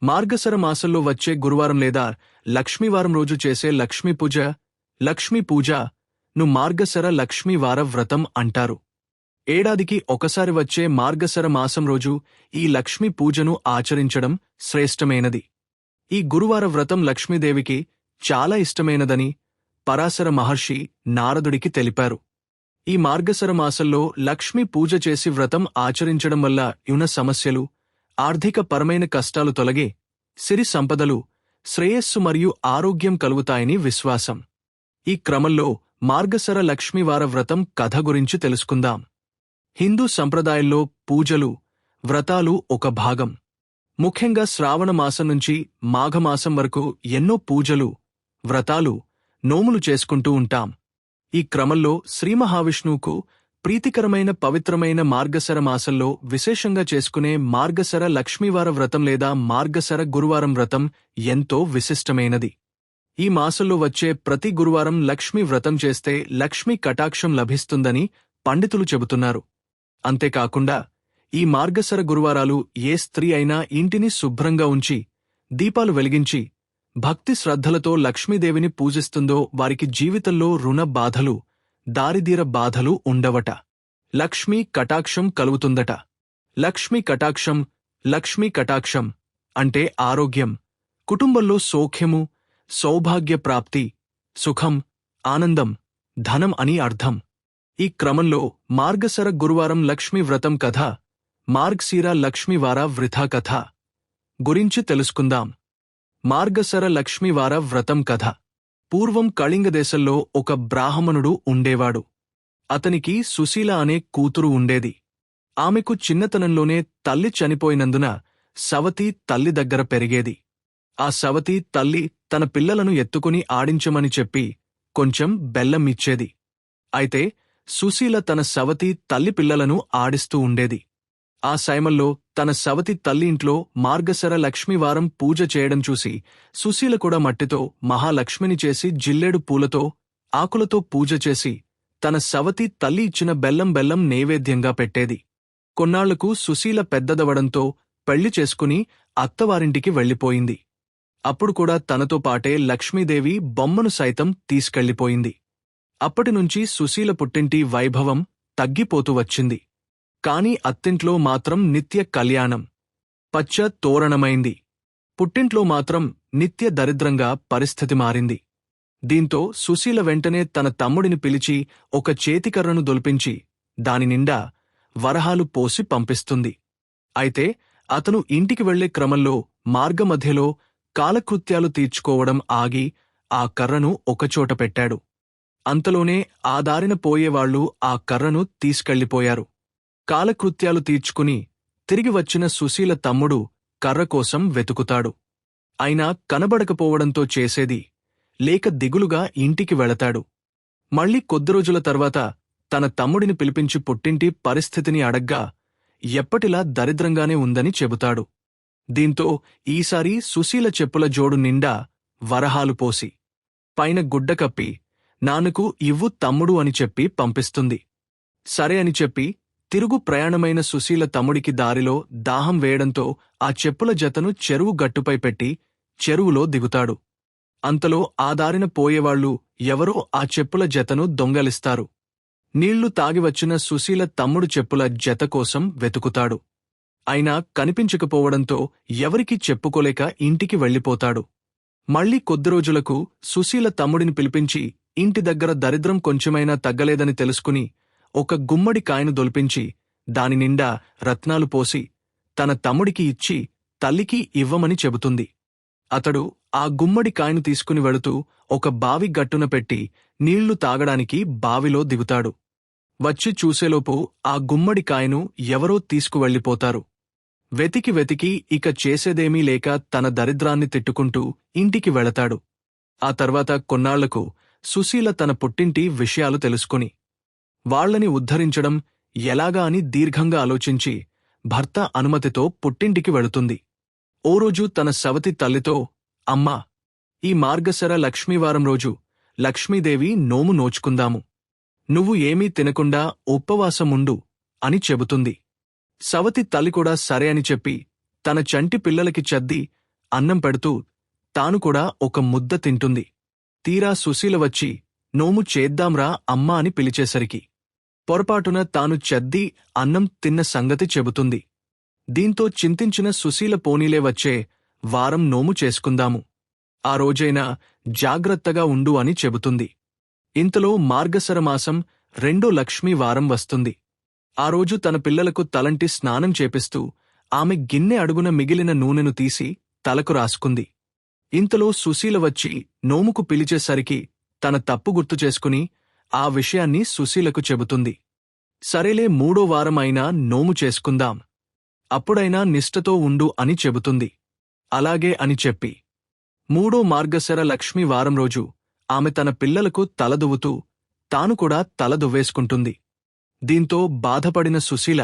మార్గశర మాసంలో వచ్చే గురువారం లేదా లక్ష్మీవారం రోజు చేసే లక్ష్మీ పూజ ను మార్గశర లక్ష్మీవార వ్రతం అంటారు. ఏడాదికి ఒకసారి వచ్చే మార్గశర మాసం రోజు ఈ లక్ష్మీ పూజను ఆచరించడం శ్రేష్టమైనది. ఈ గురువార వ్రతం లక్ష్మీదేవికి చాలా ఇష్టమైనదని పరాశర మహర్షి నారదుడికి తెలిపారు. ఈ మార్గశర మాసంలో లక్ష్మీ పూజ చేసి వ్రతం ఆచరించడం వల్ల యున సమస్యలు, ఆర్థిక పరమైన కష్టాలు తొలగే, సిరి సంపదలు, శ్రేయస్సు మరియు ఆరోగ్యం కలుగుతాయని విశ్వాసం. ఈ క్రమంలో మార్గశర లక్ష్మీవార వ్రతం కథ గురించి తెలుసుకుందాం. హిందూ సంప్రదాయంలో పూజలు, వ్రతాలు ఒక భాగం. ముఖ్యంగా శ్రావణ మాసం నుంచి మాఘమాసం వరకు ఎన్నో పూజలు, వ్రతాలు, నోములు చేసుకుంటూ ఉంటాం. ఈ క్రమంలో శ్రీమహావిష్ణువుకు ప్రీతికరమైన పవిత్రమైన మార్గశర మాసంలో విశేషంగా చేసుకునే మార్గశర లక్ష్మీవార వ్రతం లేదా మార్గశర గురువారం వ్రతం ఎంతో విశిష్టమైనది. ఈ మాసంలో వచ్చే ప్రతి గురువారం లక్ష్మీ వ్రతం చేస్తే లక్ష్మీ కటాక్షం లభిస్తుందని పండితులు చెబుతున్నారు. అంతేకాకుండా ఈ మార్గశర గురువారాలు ఏ స్త్రీ అయినా ఇంటిని శుభ్రంగా ఉంచి, దీపాలు వెలిగించి, భక్తి శ్రద్ధలతో లక్ష్మీదేవిని పూజిస్తుందో వారికి జీవితంలో రుణ బాధలు, దారిద్ర్య బాధలు ఉండవట. లక్ష్మీ కటాక్షం కలుగుతుందట. లక్ష్మీ కటాక్షం అంటే ఆరోగ్యం, కుటుంబంలో సౌఖ్యము, సౌభాగ్య ప్రాప్తి, సుఖం, ఆనందం, ధనం అని అర్థం. ఈ క్రమంలో మార్గశర గురువారం లక్ష్మీ వ్రతం కథ, మార్గశిర లక్ష్మీవార వ్రత కథ గురించి తెలుసుకుందాం. మార్గశర లక్ష్మీవార వ్రతం కథ. పూర్వం కళింగ దేశంలో ఒక బ్రాహ్మణుడు ఉండేవాడు. అతనికి సుశీల అనే కూతురు ఉండేది. ఆమెకు చిన్నతనంలోనే తల్లి చనిపోయినందున సవతి తల్లి దగ్గర పెరిగేది. ఆ సవతి తల్లి తన పిల్లలను ఎత్తుకుని ఆడించమని చెప్పి కొంచెం బెల్లం ఇచ్చేది. అయితే సుశీల తన సవతి తల్లి పిల్లలను ఆడిస్తూ ఉండేది. ఆ సమయంలో తన సవతి తల్లి ఇంట్లో మార్గశర లక్ష్మీవారం పూజ చేయడం చూసి సుశీల కూడా మట్టితో మహాలక్ష్మిని చేసి జిల్లేడు పూలతో, ఆకులతో పూజ చేసి తన సవతి తల్లి ఇచ్చిన బెల్లం నైవేద్యంగా పెట్టేది. కొన్నాళ్లకు సుశీల పెద్దదవడంతో పెళ్లి చేసుకుని అత్తవారింటికి వెళ్లిపోయింది. అప్పుడు కూడా తనతో పాటే లక్ష్మీదేవి బొమ్మను సైతం తీసుకెళ్లిపోయింది. అప్పటినుంచి సుశీల పుట్టింటి వైభవం తగ్గిపోతూ వచ్చింది. కాని అత్తింట్లో మాత్రం నిత్య కళ్యాణం, పచ్చ తోరణమైంది. పుట్టింట్లో మాత్రం నిత్య దరిద్రంగా పరిస్థితి మారింది. దీంతో సుశీల వెంటనే తన తమ్ముడిని పిలిచి ఒక చేతికర్రను దొల్పించి దాని నిండా వరహాలు పోసి పంపిస్తుంది. అయితే అతను ఇంటికి వెళ్లే క్రమంలో మార్గమధ్యలో కాలకృత్యాలు తీర్చుకోవడం ఆగి ఆ కర్రను ఒకచోట పెట్టాడు. అంతలోనే ఆ దారిన పోయేవాళ్లు ఆ కర్రను తీసుకెళ్లిపోయారు. కాలకృత్యాలు తీర్చుకుని తిరిగి వచ్చిన సుశీల తమ్ముడు కర్ర కోసం వెతుకుతాడు. అయినా కనబడకపోవడంతో చేసేది లేక దిగులుగా ఇంటికి వెళతాడు. మళ్లీ కొద్ది రోజుల తర్వాత తన తమ్ముడిని పిలిపించి పుట్టింటి పరిస్థితిని అడగ్గా ఎప్పటిలా దరిద్రంగానే ఉందని చెబుతాడు. దీంతో ఈసారి సుశీల చెప్పుల జోడు నిండా వరహాలు పోసి పైన గుడ్డ కప్పి నాన్నకు ఇవ్వు తమ్ముడు అని చెప్పి పంపిస్తుంది. సరే అని చెప్పి తిరుగు ప్రయాణమైన సుశీల తమ్ముడికి దారిలో దాహం వేయడంతో ఆ చెప్పుల జతను చెరువు గట్టుపై పెట్టి చెరువులో దిగుతాడు. అంతలో ఆ దారిన పోయేవాళ్లు ఎవరో ఆ చెప్పుల జతను దొంగలిస్తారు. నీళ్లు తాగివచ్చిన సుశీల తమ్ముడు చెప్పుల జత కోసం వెతుకుతాడు. అయినా కనిపించకపోవడంతో ఎవరికీ చెప్పుకోలేక ఇంటికి వెళ్లిపోతాడు. మళ్లీ కొద్ది రోజులకు సుశీల తమ్ముడిని పిలిపించి ఇంటి దగ్గర దరిద్రం కొంచెమైనా తగ్గలేదని తెలుసుకుని ఒక గుమ్మడి కాయను దొల్పించి దాని నిండా రత్నాలు పోసి తన తమ్ముడికి ఇచ్చి తల్లికి ఇవ్వమని చెబుతుంది. అతడు ఆ గుమ్మడి కాయను తీసుకుని వెళుతూ ఒక బావి గట్టున పెట్టి నీళ్లు తాగడానికి బావిలో దిగుతాడు. వచ్చి చూసేలోపు ఆ గుమ్మడి కాయను ఎవరో తీసుకువెళ్లిపోతారు. వెతికి ఇక చేసేదేమీ లేక తన దరిద్రాన్ని తిట్టుకుంటూ ఇంటికి వెళతాడు. ఆ తర్వాత కొన్నాళ్లకు సుశీల తన పుట్టింటి విషయాలు తెలుసుకుని వాళ్లని ఉద్ధరించడం ఎలాగా అని దీర్ఘంగా ఆలోచించి భర్త అనుమతితో పుట్టింటికి వెళుతుంది. ఓ రోజు తన సవతి తల్లితో, అమ్మా, ఈ మార్గశర లక్ష్మీవారం రోజు లక్ష్మీదేవి నోము నోచుకుందాము. నువ్వు ఏమీ తినకుండా ఉపవాసముండు అని చెబుతుంది. సవతి తల్లి కూడా సరే అని చెప్పి తన చంటి పిల్లలకి చద్ది అన్నం పెడుతూ తాను కూడా ఒక ముద్ద తింటుంది. తీరా సుశీల వచ్చి నోము చేద్దాంరా అమ్మా అని పిలిచేసరికి పొరపాటున తాను చెద్ది అన్నం తిన్న సంగతి చెబుతుంది. దీంతో చింతించిన సుశీల పోనీలే వచ్చే వారం నోము చేసుకుందాము. ఆ రోజైనా జాగ్రత్తగా ఉండు అని చెబుతుంది. ఇంతలో మార్గశరమాసం 2వ లక్ష్మీ వారం వస్తుంది. ఆ రోజు తన పిల్లలకు తలంటి స్నానం చేపిస్తూ ఆమె గిన్నె అడుగున మిగిలిన నూనెను తీసి తలకు రాసుకుంది. ఇంతలో సుశీల వచ్చి నోముకు పిలిచేసరికి తన తప్పు గుర్తు చేసుకుని ఆ విషయాన్ని సుశీలకు చెబుతుంది. సరేలే 3వ వారం అయినా నోము చేసుకుందాం, అప్పుడైనా నిష్ఠతో ఉండు అని చెబుతుంది. అలాగే అని చెప్పి 3వ మార్గశర లక్ష్మీ వారం రోజు ఆమె తన పిల్లలకు తలదువ్వుతూ తాను కూడా తలదువ్వేసుకుంటుంది. దీంతో బాధపడిన సుశీల,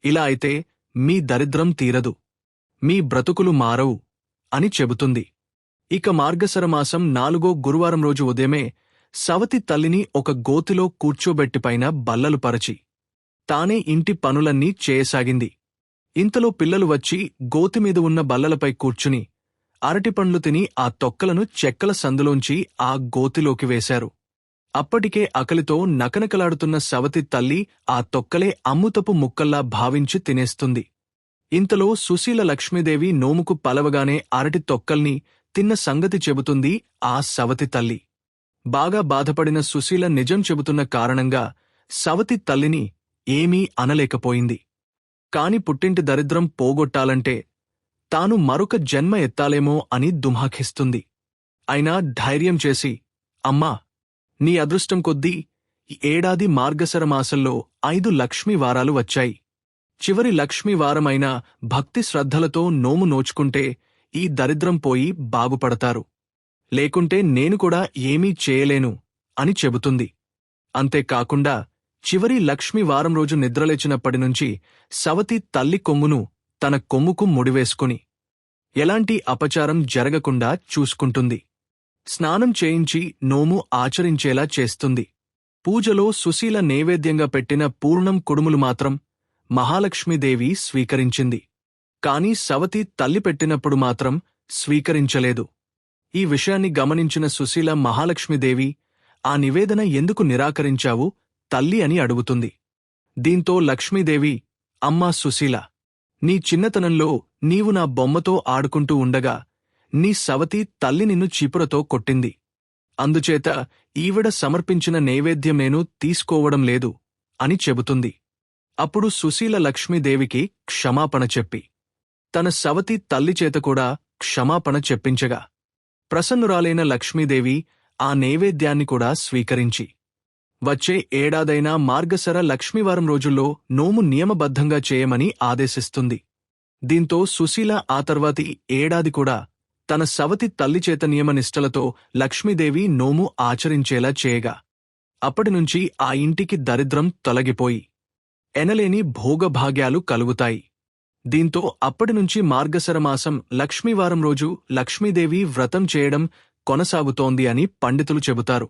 ఇలా అయితే మీ దరిద్రం తీరదు, మీ బ్రతుకులు మారవు అని చెబుతుంది. ఇక మార్గశరమాసం 4వ గురువారం రోజు ఉదయమే సవతి తల్లిని ఒక గోతిలో కూర్చోబెట్టిపైన బల్లలు పరచి తానే ఇంటి పనులన్నీ చేయసాగింది. ఇంతలో పిల్లలు వచ్చి గోతిమీద ఉన్న బల్లలపై కూర్చుని అరటిపండ్లు తిని ఆ తొక్కలను చెక్కల సందులోంచి ఆ గోతిలోకి వేశారు. అప్పటికే ఆకలితో నకనకలాడుతున్న సవతి తల్లి ఆ తొక్కలే అమ్ముతపు ముక్కల్లా భావించి తినేస్తుంది. ఇంతలో సుశీల లక్ష్మీదేవి నోముకు పలవగానే అరటి తొక్కల్ని తిన్న సంగతి చెబుతుంది ఆ సవతి తల్లి. బాగా బాధపడిన సుశీల నిజం చెబుతున్న కారణంగా సవతి తల్లిని ఏమీ అనలేకపోయింది. కాని పుట్టింటి దరిద్రం పోగొట్టాలంటే తాను మరొక జన్మ ఎత్తాలేమో అని దుమాఖిస్తుంది. అయినా ధైర్యం చేసి, అమ్మా, నీ అదృష్టం కొద్దీ ఈ ఏడాది మార్గశరమాసంలో 5 లక్ష్మీ వారాలు వచ్చాయి. చివరి లక్ష్మీ వారమైన భక్తి శ్రద్ధలతో నోము నోచుకుంటే ఈ దరిద్రం పోయి బాగుపడతారు, లేకుంటే నేను కూడా ఏమీ చేయలేను అని చెబుతుంది. అంతేకాకుండా చివరి లక్ష్మీ వారం రోజు నిద్రలేచినప్పటినుంచి సవతి తల్లి కొమ్మును తన కొమ్ముకు ముడివేసుకుని ఎలాంటి అపచారం జరగకుండా చూసుకుంటుంది. స్నానం చేయించి నోము ఆచరించేలా చేస్తుంది. పూజలో సుశీల నైవేద్యంగా పెట్టిన పూర్ణం కుడుములు మాత్రం మహాలక్ష్మీదేవి స్వీకరించింది. కాని సవతి తల్లి పెట్టినప్పుడు మాత్రం స్వీకరించలేదు. ఈ విషయాన్ని గమనించిన సుశీల మహాలక్ష్మీదేవి, ఆ నివేదన ఎందుకు నిరాకరించావు తల్లి అని అడుగుతుంది. దీంతో లక్ష్మీదేవి, అమ్మా సుశీల, నీ చిన్నతనంలో నీవు నా బొమ్మతో ఆడుకుంటూ ఉండగా నీ సవతి తల్లి నిన్ను చీపురతో కొట్టింది. అందుచేత ఈవిడ సమర్పించిన నైవేద్యం నేను తీసుకోవడం లేదు అని చెబుతుంది. అప్పుడు సుశీల లక్ష్మీదేవికి క్షమాపణ చెప్పి తన సవతి తల్లిచేత కూడా క్షమాపణ చెప్పించగా ప్రసన్నురాలైన లక్ష్మీదేవి ఆ నైవేద్యాన్ని కూడా స్వీకరించి వచ్చే ఏడాదైనా మార్గశర లక్ష్మీవారం రోజుల్లో నోము నియమబద్ధంగా చేయమని ఆదేశిస్తుంది. దీంతో సుశీల ఆ తర్వాతి ఏడాది కూడా తన సవతి తల్లిచేత నియమనిష్టలతో లక్ష్మీదేవి నోము ఆచరించేలా చేయగా అప్పటినుంచి ఆ ఇంటికి దరిద్రం తొలగిపోయి ఎనలేని భోగభాగ్యాలు కలుగుతాయి. దీంతో అప్పటినుంచి మార్గశరమాసం లక్ష్మీవారం రోజు లక్ష్మీదేవి వ్రతం చేయడం కొనసాగుతోంది అని పండితులు చెబుతారు.